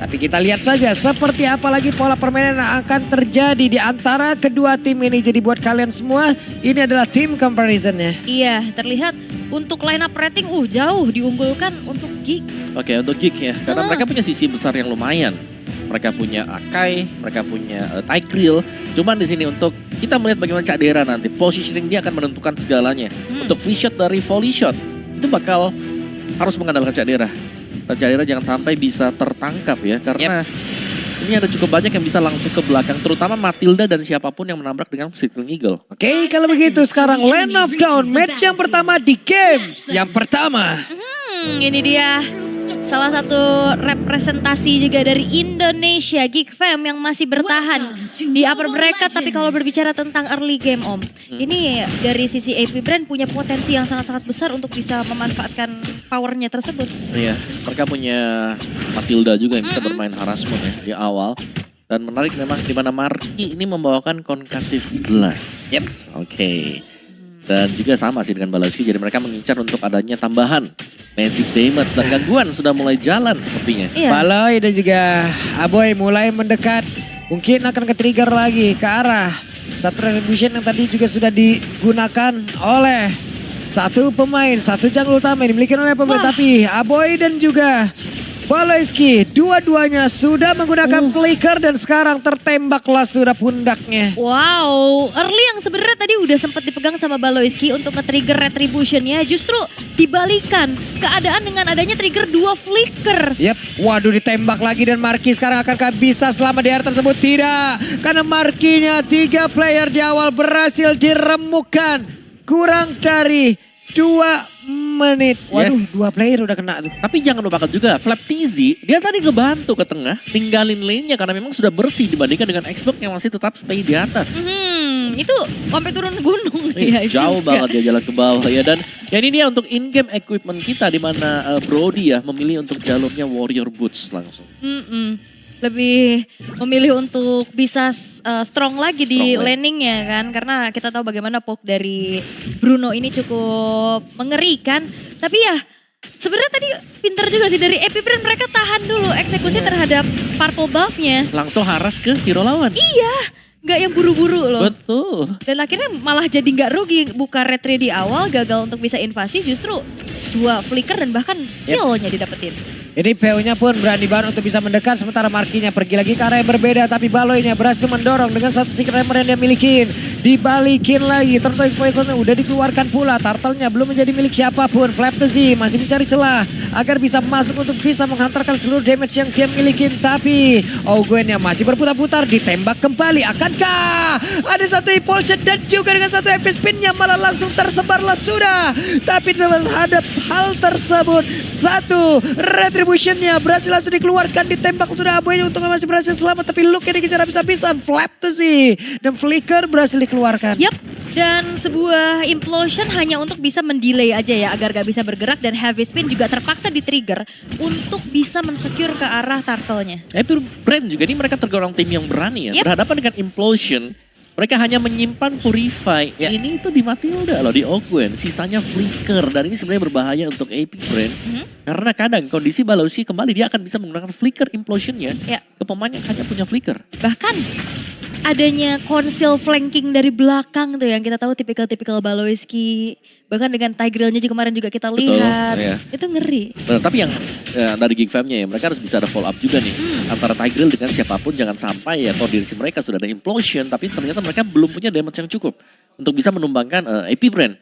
Tapi kita lihat saja seperti apa lagi pola permainan yang akan terjadi di antara kedua tim ini. Jadi buat kalian semua, ini adalah tim comparisonnya. Iya, terlihat untuk line up rating jauh diunggulkan untuk Geek. Oke, untuk Geek ya, karena mereka punya sisi besar yang lumayan. Mereka punya Akai, mereka punya Tigreal. Cuman di sini untuk kita melihat bagaimana Cak Dera nanti. Positioning dia akan menentukan segalanya. Untuk free shot dari volley shot, itu bakal harus mengandalkan Cak Dera. Dan Cak Dera jangan sampai bisa tertangkap ya. Karena ini ada cukup banyak yang bisa langsung ke belakang. Terutama Matilda dan siapapun yang menabrak dengan Circling Eagle. Oke, kalau begitu sekarang Land of Dawn. Match yang pertama di game yang pertama. Ini dia salah satu representasi juga dari Indonesia, Geek Fam yang masih bertahan di upper bracket. Tapi kalau berbicara tentang early game Om, ini dari sisi AP Brand punya potensi yang sangat-sangat besar untuk bisa memanfaatkan powernya tersebut. Iya, mereka punya Matilda juga yang bisa bermain harassment ya di awal. Dan menarik memang di mana Marky ini membawakan Concussive Blast. Oke. Dan juga sama sih dengan Balaski, jadi mereka mengincar untuk adanya tambahan magic damage dan gangguan sudah mulai jalan sepertinya. Iya. Baloy dan juga Aboy mulai mendekat. Mungkin akan ke-trigger lagi ke arah satu retribution yang tadi juga sudah digunakan oleh satu pemain, satu jungle utama yang dimiliki oleh pemain. Tapi Aboy dan juga Baloyski dua-duanya sudah menggunakan flicker dan sekarang tertembaklah sudah pundaknya. Wow, early yang sebenarnya tadi udah sempat dipegang sama Baloyski untuk nge-trigger retributionnya, justru dibalikan keadaan dengan adanya trigger 2 flicker. Waduh ditembak lagi dan Marky sekarang akankah bisa selamat di area tersebut? Tidak, karena Marky-nya 3 player di awal berhasil diremukkan. Kurang dari 2 menit. Waduh, 2 player udah kena tuh. Tapi jangan lupakan juga, Flap TZ, dia tadi ngebantu ke tengah, tinggalin lane-nya karena memang sudah bersih dibandingkan dengan Xbox yang masih tetap stay di atas. Itu sampai turun gunung ya. Jauh banget dia jalan ke bawah ya. Dan ya ini dia untuk in-game equipment kita di mana Brody ya memilih untuk jalurnya Warrior Boots langsung. Lebih memilih untuk bisa strong lagi di landingnya kan. Karena kita tahu bagaimana poke dari Bruno ini cukup mengerikan. Tapi ya sebenarnya tadi pinter juga sih dari AP Brand, mereka tahan dulu eksekusi terhadap purple buff-nya. Langsung haras ke hero lawan. Iya, nggak yang buru-buru loh. Betul. Dan akhirnya malah jadi nggak rugi, buka retry di awal, gagal untuk bisa invasi, justru 2 flicker dan bahkan kill-nya didapetin. Ini PO-nya pun berani banget untuk bisa mendekat, sementara Marky-nya pergi lagi ke arah yang berbeda. Tapi Baloy-nya berhasil mendorong dengan satu secret hammer yang dia milikin. Dibalikin lagi, Turtle Poison-nya udah dikeluarkan pula. Turtle-nya belum menjadi milik siapapun. Flap the Z masih mencari celah agar bisa masuk untuk bisa menghantarkan seluruh damage yang dia milikin. Tapi Gwen-nya masih berputar-putar, ditembak kembali. Akankah ada satu impulsion dan juga dengan satu epic spin-nya malah langsung tersebarlah sudah. Tapi terhadap hal tersebut, satu retribution-nya berhasil langsung dikeluarkan, ditembak sudah Aboy untuk masih berhasil selamat. Tapi Luke-nya dikejar habis-habisan, Flap the Z dan Flicker berhasil dikeluarkan. Dan sebuah implosion hanya untuk bisa mendelay aja ya agar gak bisa bergerak, dan heavy spin juga terpaksa di-trigger untuk bisa mensecure ke arah turtle-nya. AP Brand juga ini mereka tergolong tim yang berani ya. Berhadapan dengan implosion, mereka hanya menyimpan Purify. Ini itu di Matilda loh, di Ogwen. Sisanya Flicker. Dan ini sebenarnya berbahaya untuk AP Brand. Karena kadang kondisi Baloyski kembali, dia akan bisa menggunakan Flicker implosionnya ke pemain yang hanya punya Flicker. Bahkan adanya conceal flanking dari belakang tuh yang kita tahu tipikal-tipikal Baloyski. Bahkan dengan Tigreal-nya juga kemarin juga kita lihat. Itu ngeri. Tapi yang dari Geek Fam-nya ya, mereka harus bisa ada follow up juga nih. Antara Tigreal dengan siapapun, jangan sampai ya koordinasi mereka sudah ada implosion. Tapi ternyata mereka belum punya damage yang cukup untuk bisa menumbangkan AP Brand.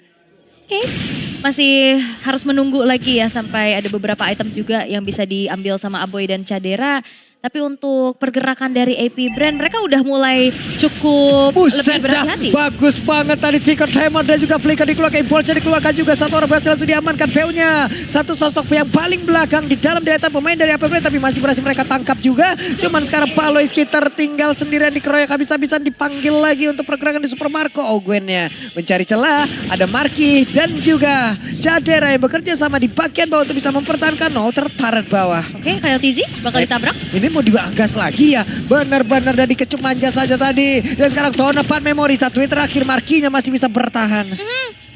Masih harus menunggu lagi ya sampai ada beberapa item juga yang bisa diambil sama Aboy dan Cadera. Tapi untuk pergerakan dari AP Brand, mereka udah mulai cukup lebih berhati-hati. Bagus banget tadi Secret Hammer dan juga Flicker dikeluarkan, Impulsion dikeluarkan juga. Satu orang berhasil langsung diamankan PO-nya. Satu sosok yang paling belakang di dalam deretan pemain dari AP Brand, tapi masih berhasil mereka tangkap juga. Cuman sekarang Baloyski tertinggal sendirian, dikeroyok habis-habisan, dipanggil lagi untuk pergerakan di Supermarco. Gwen-nya mencari celah, ada Marky dan juga Cadera yang bekerja sama di bagian bawah untuk bisa mempertahankan. Tertarik bawah. Kyle TZ bakal ditabrak. Ini mau dibagas lagi ya. Benar-benar dari kecup manja saja tadi. Dan sekarang Tonepad Memory, satu hit terakhir, Marky-nya masih bisa bertahan.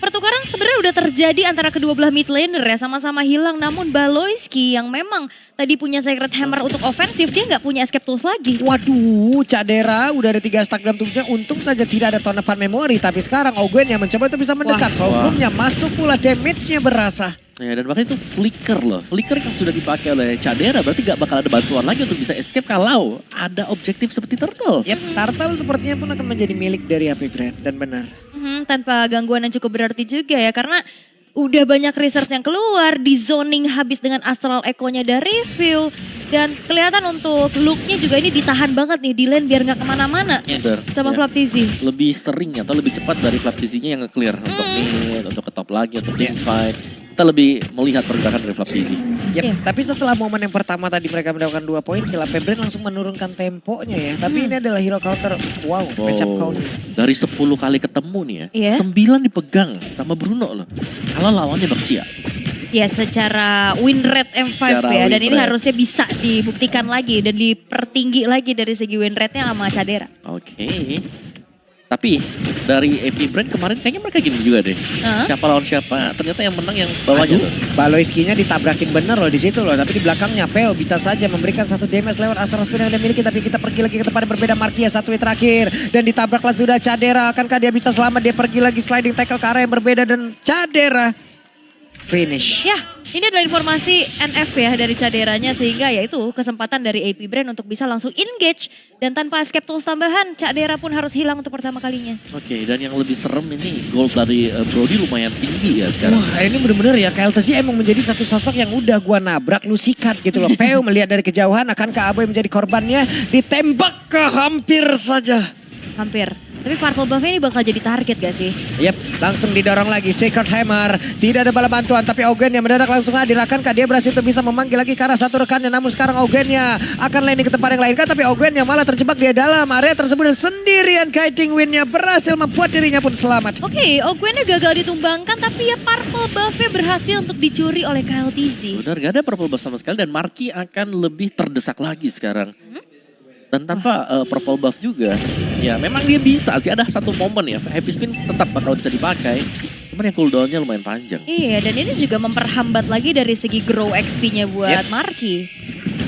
pertukaran sebenarnya udah terjadi antara kedua belah mid laner ya, sama-sama hilang. Namun Baloyski yang memang tadi punya Sacred Hammer untuk ofensif, dia nggak punya escape tools lagi. Waduh, Cadera udah ada 3 stack dalam tubuhnya. Untung saja tidak ada Tone of Memory. Tapi sekarang Ogwen yang mencoba untuk bisa mendekat. Sebelumnya masuk pula, damage-nya berasa. Ya, dan bahkan itu flicker loh. Flicker yang sudah dipakai oleh Cadera berarti gak bakal ada bantuan lagi untuk bisa escape kalau ada objektif seperti Turtle. Yap, Turtle sepertinya pun akan menjadi milik dari AP Brand. Dan benar. Tanpa gangguan yang cukup berarti juga ya, karena udah banyak research yang keluar, di zoning habis dengan Astral Echo-nya dari View. Dan kelihatan untuk look-nya juga ini ditahan banget nih di lane biar gak kemana-mana sama Flap TZ. Lebih sering atau lebih cepat dari Flap TZ-nya yang nge-clear untuk mid, untuk ke top lagi, untuk team fight. Kita lebih melihat pergerakan dari Flap TZ. Yep, tapi setelah momen yang pertama tadi mereka mendapatkan 2 poin, AP Brand langsung menurunkan temponya ya. Tapi ini adalah hero counter, match up counter. Dari 10 kali ketemu nih ya, 9 dipegang sama Bruno loh. Kalau lawannya Baxia. Ya, secara win rate M5 ya, dan ini harusnya bisa dibuktikan lagi dan dipertinggi lagi dari segi win rate-nya sama Cadera. Oke. Tapi dari AP Brand kemarin kayaknya mereka gini juga deh. Siapa lawan siapa, ternyata yang menang yang bawahnya tuh. Baloyski-nya ditabrakin bener loh di situ loh. Tapi di belakangnya Peo bisa saja memberikan 1 damage lewat Astral Spear yang dia miliki. Tapi kita pergi lagi ke tempat yang berbeda. Markia 1 terakhir. Dan ditabraklah sudah Cadera. Akankah dia bisa selamat? Dia pergi lagi sliding tackle ke arah yang berbeda. Dan Cadera finish. Ya, ini adalah informasi NF ya dari Caderanya, sehingga ya itu kesempatan dari AP Brand untuk bisa langsung engage dan tanpa escape tools tambahan, Cadera pun harus hilang untuk pertama kalinya. Oke, dan yang lebih serem ini gold dari Brody lumayan tinggi ya sekarang. Wah, ini bener-bener ya, KLTC emang menjadi satu sosok yang udah gua nabrak, lu sikat gitu loh. Peo melihat dari kejauhan, akankah Aboy menjadi korbannya? Ditembak ke hampir saja. Hampir. Tapi purple buff ini bakal jadi target gak sih? Yep, langsung didorong lagi Sacred Hammer. Tidak ada bala bantuan, tapi Ogwen yang mendadak langsung hadir. Akankah dia berhasil untuk bisa memanggil lagi ke arah satu rekannya? Namun sekarang Ogwennya akan landing ke tempat yang lain kan? Tapi Ogwen yang malah terjebak di dalam area tersebut dan sendirian kiting win-nya berhasil membuat dirinya pun selamat. Oke, Ogwennya gagal ditumbangkan, tapi ya purple buff-nya berhasil untuk dicuri oleh KLTZ. Benar, gak ada purple buff sama sekali dan Marky akan lebih terdesak lagi sekarang. Dan tanpa purple buff juga, ya memang dia bisa sih, ada satu momen ya, heavy spin tetap bakal bisa dipakai. Cuman yang cooldownnya lumayan panjang. Iya, dan ini juga memperhambat lagi dari segi grow XP-nya buat Marky.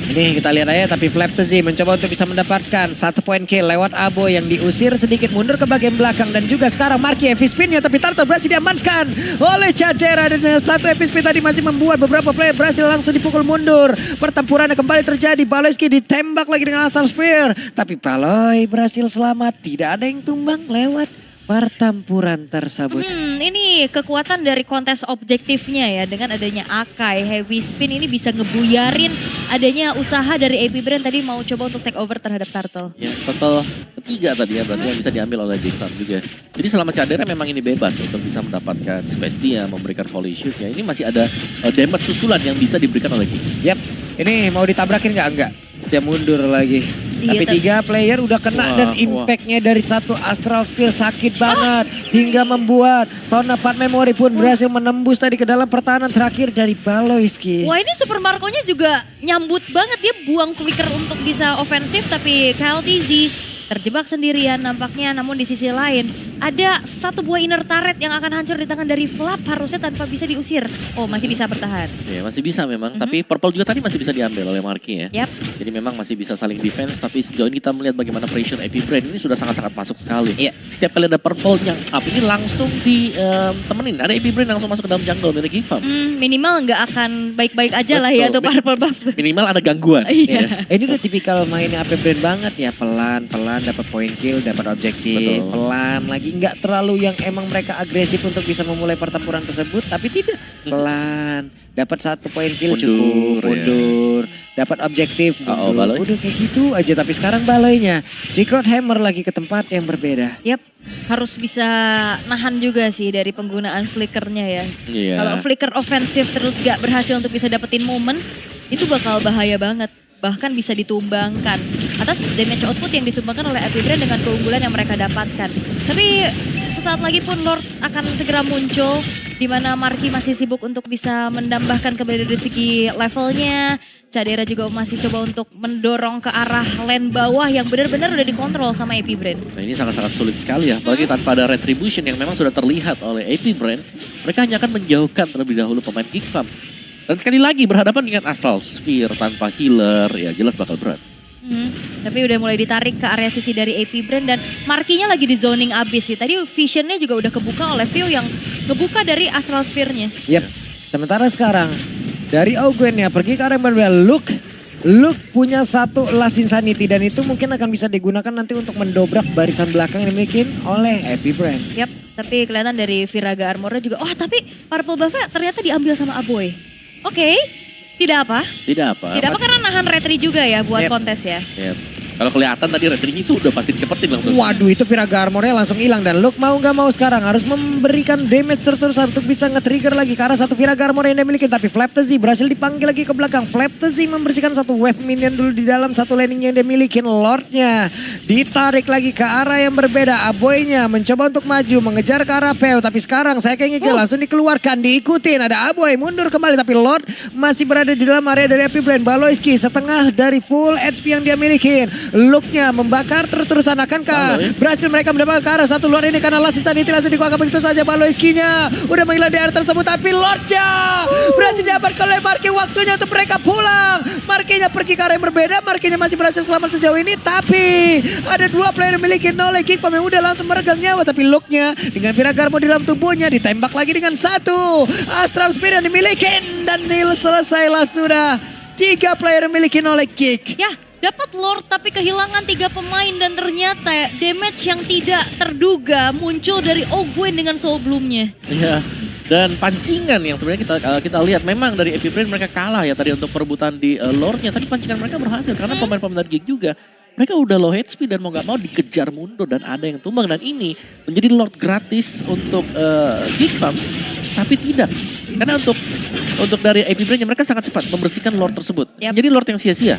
Ini kita lihat aja, tapi Flap TZ mencoba untuk bisa mendapatkan 1 point kill lewat Abo yang diusir sedikit mundur ke bagian belakang. Dan juga sekarang Marky heavy spin-nya, tapi Turtle berhasil diamankan oleh Cadera. Dan 1 heavy spin tadi masih membuat beberapa player berhasil langsung dipukul mundur. Pertempurannya kembali terjadi, Baloyski ditembak lagi dengan Astral Spear. Tapi Baloy berhasil selamat, tidak ada yang tumbang lewat pertempuran tersebut. Ini kekuatan dari kontes objektifnya ya, dengan adanya Akai, heavy spin ini bisa ngebuyarin adanya usaha dari AP Brand tadi mau coba untuk take over terhadap Turtle. Ya, total ketiga tadi ya, berarti yang bisa diambil oleh Dixon juga. Jadi selama Cadera memang ini bebas untuk bisa mendapatkan space dia, memberikan volley shoot ya. Ini masih ada damage susulan yang bisa diberikan oleh King. Yap, ini mau ditabrakin nggak? Enggak. Dia mundur lagi. Iya, tapi 3 player udah kena dan impactnya dari 1 Astral Spear sakit banget. Hingga membuat Tone of Memory pun berhasil menembus tadi ke dalam pertahanan terakhir dari Baloyski. Wah, ini Super Marco-nya juga nyambut banget, dia buang flicker untuk bisa ofensif, tapi KLTZ terjebak sendirian nampaknya. Namun di sisi lain ada 1 buah inner turret yang akan hancur di tangan dari Flap, harusnya tanpa bisa diusir. Oh, masih bisa bertahan. Ya masih bisa memang, tapi purple juga tadi masih bisa diambil oleh Marky ya. Yep. Jadi memang masih bisa saling defense, tapi sejauh ini kita melihat bagaimana pressure AP Brand ini sudah sangat-sangat masuk sekali. Iya. Setiap kali ada purple yang up ini langsung ditemenin. Ada AP Brand langsung masuk ke dalam jungle milik Gifam. Minimal nggak akan baik-baik aja lah ya tuh purple buff. Minimal ada gangguan. Iya. Ini udah tipikal mainnya AP Brand banget ya, pelan-pelan dapat point kill, dapat objektif, pelan lagi, nggak terlalu yang emang mereka agresif untuk bisa memulai pertempuran tersebut, tapi tidak, pelan, dapat 1 point kill cukup, mundur, dapat objektif, mundur, udah kayak gitu aja. Tapi sekarang Baloynya Sacred Hammer lagi ke tempat yang berbeda. Yap, harus bisa nahan juga sih dari penggunaan flickernya ya. Iya. Kalau flicker ofensif terus gak berhasil untuk bisa dapetin momen, itu bakal bahaya banget. Bahkan bisa ditumbangkan atas damage output yang disumbangkan oleh AP Brand dengan keunggulan yang mereka dapatkan. Tapi sesaat lagi pun Lord akan segera muncul di mana Marky masih sibuk untuk bisa menambahkan kembali dari segi levelnya. Cadera juga masih coba untuk mendorong ke arah lane bawah yang benar-benar udah dikontrol sama AP Brand. Nah ini sangat-sangat sulit sekali ya, apalagi tanpa ada retribution yang memang sudah terlihat oleh AP Brand. Mereka hanya akan menjauhkan terlebih dahulu pemain Geek Farm. Dan sekali lagi berhadapan dengan Astral Sphere tanpa healer, ya jelas bakal berat. Tapi udah mulai ditarik ke area sisi dari AP Brand dan Marky-nya lagi di zoning abis sih. Tadi visionnya juga udah kebuka oleh View yang ngebuka dari Astral Sphere-nya. Yep. Sementara sekarang dari Ogwen ya pergi ke arah yang berbeda. Luke punya satu Last Insanity dan itu mungkin akan bisa digunakan nanti untuk mendobrak barisan belakang yang dimiliki oleh AP Brand. Yap, tapi kelihatan dari Viraga Armor-nya juga. Oh tapi Purple Buff-nya ternyata diambil sama Aboy. Oke, tidak apa. Tidak apa. Tidak apa karena nahan retri juga ya buat kontes ya. Yep. Kalau kelihatan tadi retrinya itu udah pasti dicepetin langsung. Waduh itu Viraga Armornya langsung hilang dan Luke mau gak mau sekarang harus memberikan damage terus-terusan untuk bisa nge-trigger lagi ke arah satu Viraga Armor yang dia miliki. Tapi Flaptazy berhasil dipanggil lagi ke belakang. Flaptazy membersihkan satu wave minion dulu di dalam satu laning yang dia miliki. Lordnya ditarik lagi ke arah yang berbeda. Aboynya mencoba untuk maju mengejar ke arah Peu. Tapi sekarang saya kayak ngigil langsung dikeluarkan diikutin. Ada Aboy mundur kembali tapi Lord masih berada di dalam area dari AP Brand. Baloyski setengah dari full HP yang dia miliki. Look-nya membakar terus-terusan. Akankah berhasil mereka mendapatkan ke arah satu luar ini karena Last Insanity langsung dikuangkan begitu saja. Baloyski-nya udah menghilang di area tersebut tapi Lord-nya berhasil diamankan oleh Marky. Waktunya untuk mereka pulang. Marky-nya pergi ke arah yang berbeda. Marky-nya masih berhasil selamat sejauh ini tapi ada dua player yang memiliki oleh Geek Farm yang udah langsung meregang nyawa. Tapi Look-nya dengan Viraga Armor di dalam tubuhnya ditembak lagi dengan satu Astral Spear yang dimiliki dan selesailah sudah 3 player yang memiliki oleh Geek. Ya, dapat Lord tapi kehilangan 3 pemain dan ternyata damage yang tidak terduga muncul dari Ogwen dengan Soul Bloom-nya. Iya. Dan pancingan yang sebenarnya kita lihat memang dari AP Brand mereka kalah ya tadi untuk perebutan di Lord-nya. Tapi pancingan mereka berhasil karena pemain-pemain dari Geek juga. Mereka udah low HP dan mau gak mau dikejar mundur dan ada yang tumbang. Dan ini menjadi Lord gratis untuk Geek Farm. Tapi tidak. Karena untuk dari AP Brand mereka sangat cepat membersihkan Lord tersebut. Jadi Lord yang sia-sia.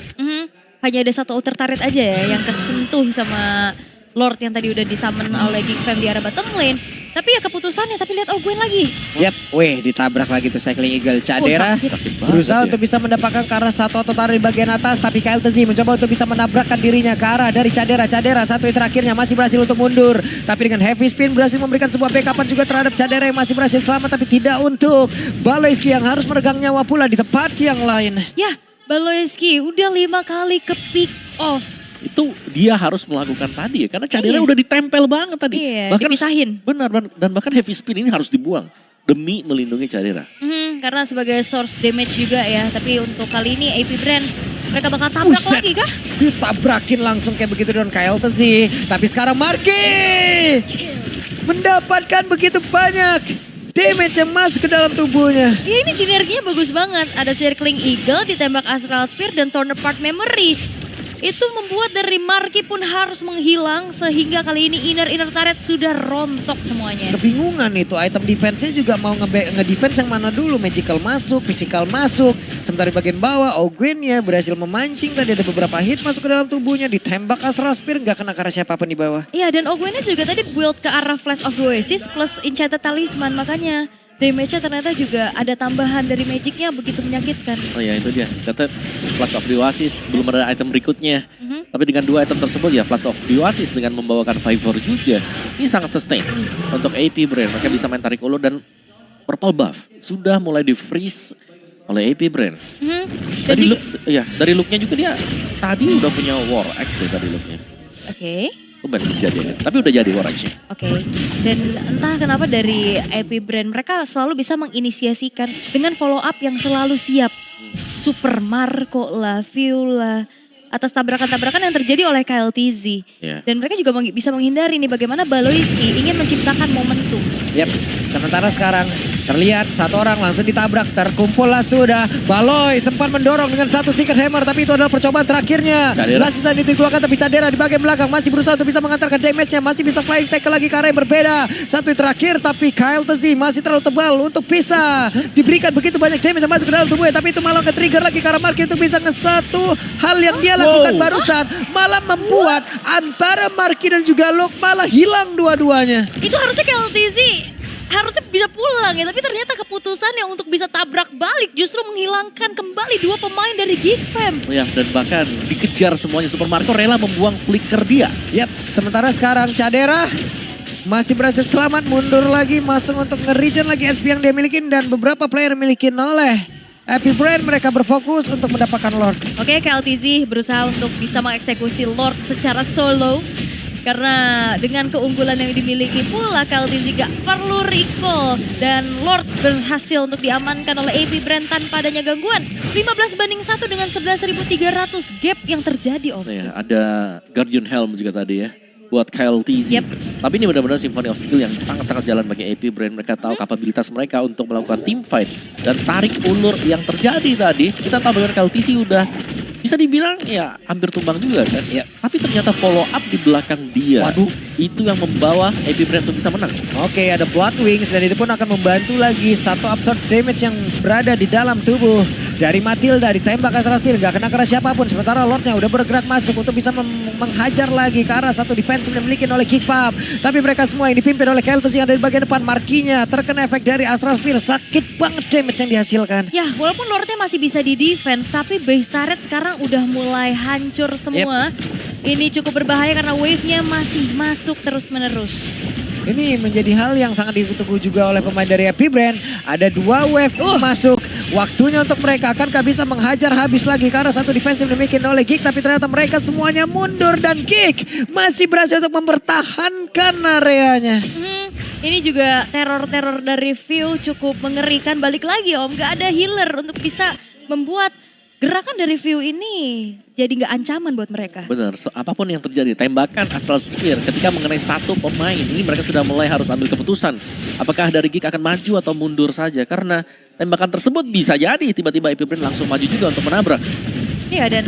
Hanya ada satu outer turret aja ya yang kesentuh sama Lord yang tadi udah disummon oleh Geek Farm di arah bottom lane. Tapi ya keputusannya, tapi lihat Ogwen lagi. Yap, ditabrak lagi tuh Cycling Eagle. Cadera berusaha untuk bisa mendapatkan ke arah satu outer turret di bagian atas. Tapi Kyle Tezi mencoba untuk bisa menabrakkan dirinya ke arah dari Cadera. Cadera satu hit terakhirnya masih berhasil untuk mundur. Tapi dengan heavy spin berhasil memberikan sebuah backupan juga terhadap Cadera yang masih berhasil selamat. Tapi tidak untuk Baloyski yang harus meregang nyawa pula di tempat yang lain. Ya, Baloyski udah 5 kali ke pick off. Itu dia harus melakukan tadi ya. Karena Cadera udah ditempel banget tadi. Iya, bahkan dipisahin. Benar, dan bahkan heavy spin ini harus dibuang. Demi melindungi Cadera. Karena sebagai source damage juga ya. Tapi untuk kali ini AP Brand mereka bakal tabrak lagi kah? Ditabrakin langsung kayak begitu dengan Kyle Tezi. Tapi sekarang Marky mendapatkan begitu banyak damage yang masuk ke dalam tubuhnya. Ya ini sinerginya bagus banget. Ada Circling Eagle ditembak Astral Spear dan Torn Apart Memory. Itu membuat dari Marky pun harus menghilang sehingga kali ini inner turret sudah rontok semuanya. Kebingungan itu item defense-nya juga mau nge-defense yang mana dulu. Magical masuk, physical masuk. Sementara di bagian bawah Ogwen ya berhasil memancing. Tadi ada beberapa hit masuk ke dalam tubuhnya. Ditembak Astral Spear nggak kena ke arah siapapun di bawah. Iya dan Ogwennya juga tadi build ke arah Flash of the Oasis plus Enchanted Talisman. Makanya damage-nya ternyata juga ada tambahan dari magicnya begitu menyakitkan. Oh ya itu dia. Kata Flash of the Oasis belum ada item berikutnya. Tapi dengan 2 item tersebut ya Flash of the Oasis dengan membawakan Vivor juga. Ini sangat sustain untuk AP Brand. Mereka bisa main tarik ulur dan Purple Buff sudah mulai di-freeze oleh AP Brand. Dari look-nya juga dia tadi udah punya War Axe deh tadi look-nya. Oke. Tapi udah jadi War Axe-nya. Oke. Dan entah kenapa dari AP Brand mereka selalu bisa menginisiasikan dengan follow up yang selalu siap. Super Marco lah, Viola, atas tabrakan-tabrakan yang terjadi oleh Kyle Tezi. Dan mereka juga bisa menghindari nih bagaimana Baloyski ingin menciptakan momentum. Yap, sementara sekarang terlihat satu orang langsung ditabrak, terkumpul lah sudah. Baloy sempat mendorong dengan satu Secret Hammer, tapi itu adalah percobaan terakhirnya. Last Insanity dikeluarkan tapi Cadera di bagian belakang masih berusaha untuk bisa mengantarkan damage-nya. Masih bisa flying tackle lagi ke arah yang berbeda. Satu terakhir tapi Kyle Tezi masih terlalu tebal untuk bisa diberikan begitu banyak damage yang masuk ke dalam tubuhnya. Tapi itu malah ke-trigger lagi ke arah Marky untuk bisa nge-satu hal yang dia lakukan barusan. Malah membuat antara Marky dan juga Luke malah hilang dua-duanya. Itu harusnya Kyle Tezi harusnya bisa pulang ya, tapi ternyata keputusannya untuk bisa tabrak balik justru menghilangkan kembali 2 pemain dari Geek Fam. Ya, dan bahkan dikejar semuanya. Super Marco rela membuang flicker dia. Yap, sementara sekarang Cadera masih berhasil selamat, mundur lagi, masuk untuk nge-regen lagi SP yang dia milikin dan beberapa player milikin oleh Epic Brain. Mereka berfokus untuk mendapatkan Lord. Oke, KLTZ berusaha untuk bisa mengeksekusi Lord secara solo. Karena dengan keunggulan yang dimiliki pula KLTZ gak perlu recall. Dan Lord berhasil untuk diamankan oleh Epic Brain tanpa adanya gangguan. 15-1 dengan 11.300 gap yang terjadi Om. Ya, ada Guardian Helm juga tadi ya. Buat KLTZ. Yep. Tapi ini benar-benar Symphony of Skill yang sangat-sangat jalan bagi AP Brain. Mereka tahu kapabilitas mereka untuk melakukan team fight. Dan tarik ulur yang terjadi tadi. Kita tahu bahwa KLTZ udah bisa dibilang ya hampir tumbang juga kan. Ya. Tapi ternyata follow up di belakang dia. Waduh. Itu yang membawa AP Brain untuk bisa menang. Oke, ada Blood Wings dan itu pun akan membantu lagi satu absorb damage yang berada di dalam tubuh dari Matilda. Ditembak Astral Spear, gak kena keras siapapun. Sementara Lordnya udah bergerak masuk untuk bisa menghajar lagi ke arah satu defense yang dimiliki oleh Geek Fam. Tapi mereka semua yang dipimpin oleh KLTZ yang ada di bagian depan. Markinya terkena efek dari Astral Spear. Sakit banget damage yang dihasilkan. Ya, walaupun Lordnya masih bisa di defense, tapi base turret sekarang udah mulai hancur semua. Ini cukup berbahaya karena wave-nya masih masuk terus-menerus. Ini menjadi hal yang sangat ditunggu juga oleh pemain dari Epic Brain. Ada 2 wave masuk. Waktunya untuk mereka akankah bisa menghajar habis lagi karena satu defense yang dimiliki oleh Geek. Tapi ternyata mereka semuanya mundur dan Geek masih berhasil untuk mempertahankan areanya. Ini juga teror-teror dari View cukup mengerikan. Balik lagi Om, gak ada healer untuk bisa membuat gerakan dari View ini jadi nggak ancaman buat mereka. Benar, apapun yang terjadi, tembakan Astral Spear ketika mengenai satu pemain, ini mereka sudah mulai harus ambil keputusan. Apakah dari Geek akan maju atau mundur saja, karena tembakan tersebut bisa jadi tiba-tiba Epic Brain langsung maju juga untuk menabrak. Iya, dan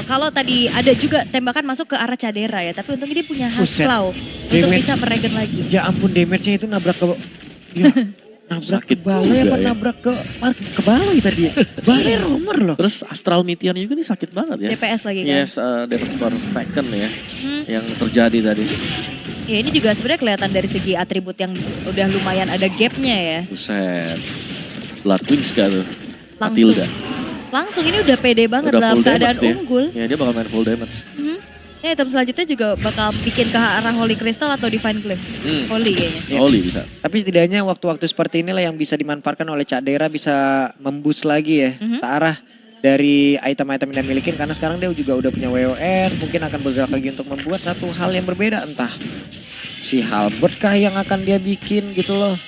kalau tadi ada juga tembakan masuk ke arah Cadera ya, tapi untungnya dia punya Hasclaw untuk bisa meregen lagi. Ya ampun, damage-nya itu nabrak ke... Ya. Nabrak ke balai apa nabrak ke balai tadi ya. Balai romer loh. Terus Astral Meteor juga nih sakit banget ya. DPS lagi kan. Yes, damage per second ya. Yang terjadi tadi. Ya ini juga sebenarnya kelihatan dari segi atribut yang udah lumayan ada gapnya ya. Buset. Blood Wings gak tuh? Langsung. Matilda. Langsung ini udah pede banget Udah dalam full keadaan damage unggul. Ya dia bakal main full damage. Ya item selanjutnya juga bakal bikin ke arah Holy Crystal atau Divine Flame. Holy kayaknya. Holy bisa. Tapi setidaknya waktu-waktu seperti inilah yang bisa dimanfaatkan oleh Cak Dera, bisa memboost lagi ya ke arah dari item-item yang dia milikin. Karena sekarang dia juga udah punya WON, mungkin akan bergerak lagi untuk membuat satu hal yang berbeda. Entah si Halbert kah yang akan dia bikin gitu loh.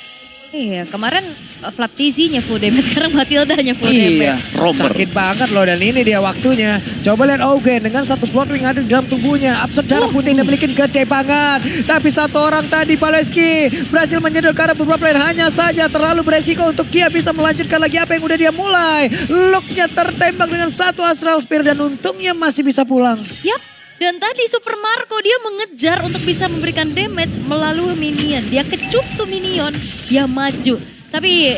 Iya, kemarin Flaptizi-nya full damage, sekarang Matilda-nya full Iya, damage. Romer. sakit banget loh dan ini dia waktunya. Coba lihat Augen dengan satu Blood Wing ada di dalam tubuhnya. Absorb darah putih yang dimiliki gede banget. Tapi satu orang tadi Paleski berhasil menyedot karena beberapa player hanya saja terlalu beresiko untuk Kia bisa melanjutkan lagi apa yang udah dia mulai. Look-nya tertembak dengan satu Astral Spear dan untungnya masih bisa pulang. Yap. Dan tadi Super Marco dia mengejar untuk bisa memberikan damage melalui minion. Dia kecup tuh minion, dia maju. Tapi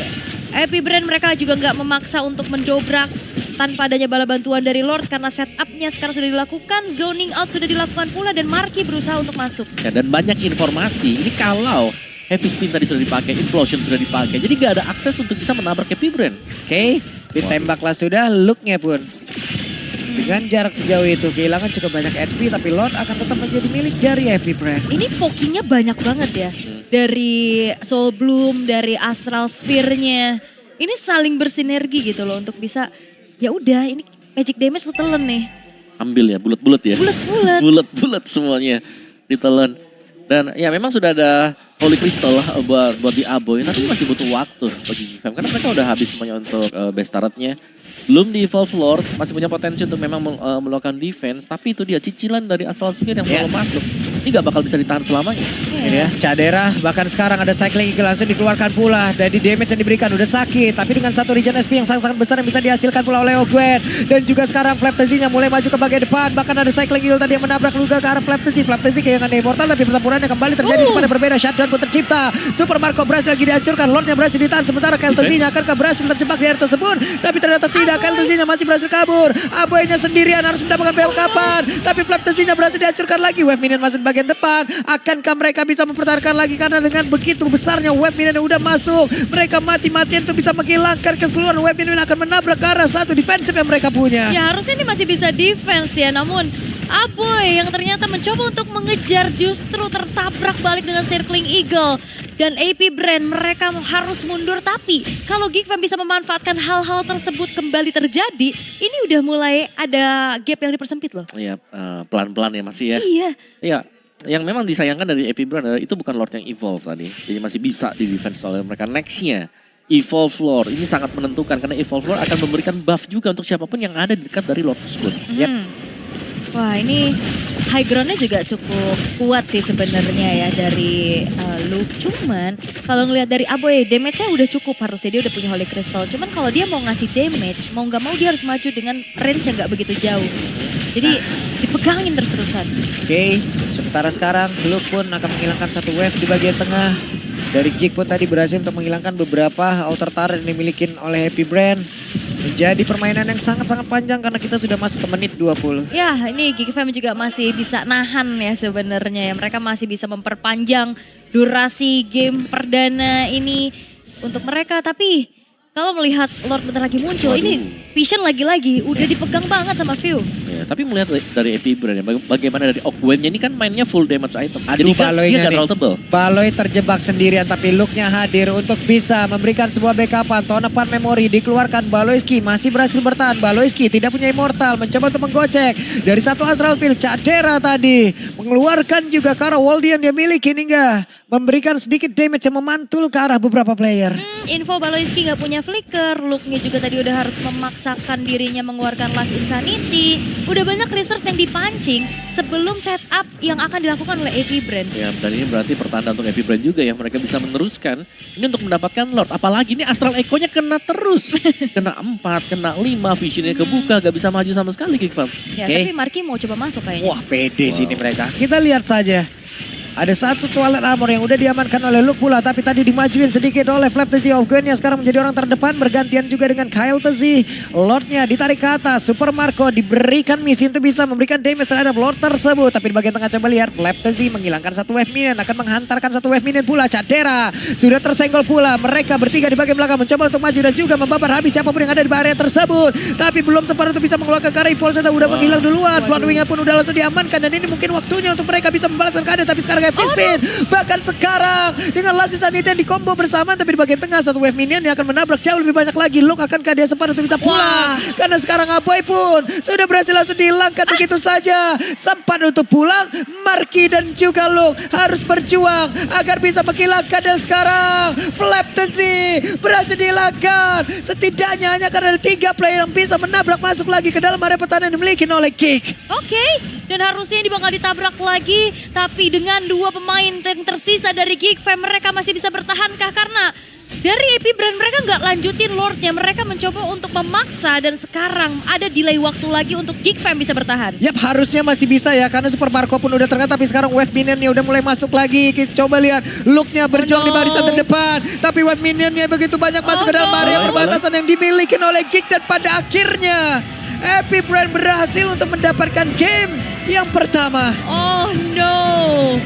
Epic Brain mereka juga nggak memaksa untuk mendobrak tanpa adanya bala bantuan dari Lord. Karena setupnya sekarang sudah dilakukan, zoning out sudah dilakukan pula dan Marky berusaha untuk masuk. Ya, dan banyak informasi, ini kalau Heavy Spin tadi sudah dipakai, Implosion sudah dipakai. Jadi gak ada akses untuk bisa menabrak Epic Brain. Oke, ditembaklah sudah, look-nya pun. Dengan jarak sejauh itu kehilangan cukup banyak HP tapi Lord akan tetap menjadi milik dari Epic Brain. Ini pokingnya banyak banget ya. Dari Soul Bloom, dari Astral Sphere-nya. Ini saling bersinergi gitu loh untuk bisa, ya udah ini magic damage ketelen nih. Ambil ya, bulat-bulat ya. Bulat-bulat. Bulat-bulat semuanya ditelan. Dan ya memang sudah ada Holy Crystal lah buat di Aboy, tapi masih butuh waktu bagi GFM. Karena mereka udah habis semuanya untuk base turret-nya. Belum di Evolve Lord, masih punya potensi untuk memang melakukan defense. Tapi itu dia cicilan dari Astral Sphere yang belum masuk. Ini gak bakal bisa ditahan selamanya. Ini ya, Cadera bahkan sekarang ada Cycling Eagle langsung dikeluarkan pula. Dari damage yang diberikan udah sakit. Tapi dengan satu regen SP yang sangat-sangat besar yang bisa dihasilkan pula oleh Ogwen. Dan juga sekarang Flaptazi-nya mulai maju ke bagian depan. Bahkan ada Cycling Eagle tadi yang menabrak juga ke arah Flaptazi. Flaptazi kehilangan Immortal tapi pertempurannya kembali terjadi di pada berbeda. Shutdown pun tercipta. Super Marco berhasil lagi dihancurkan. Lordnya berhasil ditahan. Sementara Keltazi-nya akan berhasil terjebak di area tersebut. Tapi ternyata tidak. Keltazi-nya masih berhasil kabur. Aboy-nya sendirian harus mendapatkan backupan. Tapi Flaptazi-nya berhasil dihancurkan lagi. Wave minion masuk bagian bagian depan. Akankah mereka bisa mempertahankan lagi? Karena dengan begitu besarnya wave minion yang udah masuk, mereka mati-matian untuk bisa menghilangkan keseluruhan wave minion yang akan menabrak ke arah satu defensif yang mereka punya. Ya harusnya ini masih bisa defense ya, namun Aboy yang ternyata mencoba untuk mengejar justru tertabrak balik dengan Circling Eagle. Dan AP Brand mereka harus mundur, tapi kalau Geekfam bisa memanfaatkan hal-hal tersebut kembali terjadi, ini udah mulai ada gap yang dipersempit loh. Iya, pelan-pelan ya masih ya. Iya. Iya, yang memang disayangkan dari AP Brand adalah itu bukan Lord yang evolve tadi. Jadi masih bisa di defense oleh mereka. Nextnya, Evolve Lord. Ini sangat menentukan karena Evolve Lord akan memberikan buff juga untuk siapapun yang ada di dekat dari Lord tersebut. Yep. Wah ini high groundnya juga cukup kuat sih sebenarnya ya dari Luke. Cuman kalau ngelihat dari Aboy, damage-nya udah cukup harusnya, dia udah punya Holy Crystal. Cuman kalau dia mau ngasih damage, mau nggak mau dia harus maju dengan range yang nggak begitu jauh. Jadi dipegangin terus-terusan. Oke, sementara sekarang Luke pun akan menghilangkan satu wave di bagian tengah. Dari Geek pun tadi berhasil untuk menghilangkan beberapa outer turret yang dimiliki oleh Happy Brand. Menjadi permainan yang sangat-sangat panjang karena kita sudah masuk ke menit 20. Ya ini Geekfam juga masih bisa nahan ya sebenarnya ya. Mereka masih bisa memperpanjang durasi game perdana ini untuk mereka. Tapi kalau melihat Lord bentar lagi muncul, ini Vision lagi-lagi udah dipegang banget sama View. Ya, tapi melihat dari AP Brand ya, bagaimana dari Ogwen-nya ini kan mainnya full damage item. Aduh, Jadi kan dia Baloy-nya gak nih. terlalu tebal. Baloy terjebak sendirian tapi Luke-nya hadir untuk bisa memberikan sebuah backupan. Tonepan memori dikeluarkan, Baloyski masih berhasil bertahan. Baloyski tidak punya immortal, mencoba untuk menggocek. Dari satu Astral Field, Cadera tadi mengeluarkan juga ke arah Waldian dia miliki hingga memberikan sedikit damage yang memantul ke arah beberapa player. Info Baloyski nggak punya flicker, Luke-nya juga tadi udah harus memaksakan dirinya mengeluarkan Last Insanity. Udah banyak resource yang dipancing sebelum setup yang akan dilakukan oleh AP Brand. Ya, dan ini berarti pertanda untuk AP Brand juga ya, mereka bisa meneruskan. Ini untuk mendapatkan Lord, apalagi ini Astral Echo-nya kena terus. Kena 4, kena 5, Vision-nya kebuka, gak bisa maju sama sekali Geekfam. Ya Oke. tapi Marky mau coba masuk kayaknya. Wah, pede sini mereka. Kita lihat saja. Ada satu toilet armor yang udah diamankan oleh Luke pula. Tapi tadi dimajuin sedikit oleh Flaptazy of Gun yang sekarang menjadi orang terdepan. Bergantian juga dengan Kyle Tazi. Lordnya ditarik ke atas. Super Marco diberikan misi untuk bisa memberikan damage terhadap Lord tersebut. Tapi di bagian tengah coba lihat. Flaptazy menghilangkan satu wave minion. Akan menghantarkan satu wave minion pula. Cadera sudah tersenggol pula. Mereka bertiga di bagian belakang mencoba untuk maju dan juga membabar habis siapapun yang ada di area tersebut. Tapi belum sempat untuk bisa mengeluarkan karya Volseta. Udah menghilang duluan. Bloodwing pun udah langsung diamankan. Dan ini mungkin waktunya untuk mereka bisa membalaskan keadaan. Tapi sekarang Happy Spin. Bahkan sekarang dengan Last Insanity yang dikombo bersama. Tapi di bagian tengah satu wave minion yang akan menabrak jauh lebih banyak lagi. Luke akankah dia sempat untuk bisa pulang? Karena sekarang Aboy pun sudah berhasil langsung dihilangkan begitu saja. Sempat untuk pulang. Marky dan juga Luke harus berjuang agar bisa menghilangkan. Dan sekarang Flaptazy berhasil dihilangkan. Setidaknya hanya karena ada 3 player yang bisa menabrak masuk lagi ke dalam area pertahanan yang dimiliki oleh Geek. Oke, dan harusnya ini bakal ditabrak lagi. Tapi dengan 2 pemain yang tersisa dari Geekfam, mereka masih bisa bertahankah? Karena dari AP Brand mereka nggak lanjutin Lordnya. Mereka mencoba untuk memaksa dan sekarang ada delay waktu lagi untuk Geekfam bisa bertahan. Yap, harusnya masih bisa ya karena Super Marco pun udah terangkat. Tapi sekarang wave minionnya udah mulai masuk lagi. Kita coba lihat Luke-nya berjuang di barisan terdepan. Tapi wave minionnya begitu banyak masuk ke dalam area perbatasan yang dimiliki oleh Geek. Dan pada akhirnya Happy Brand berhasil untuk mendapatkan game yang pertama. Oh no.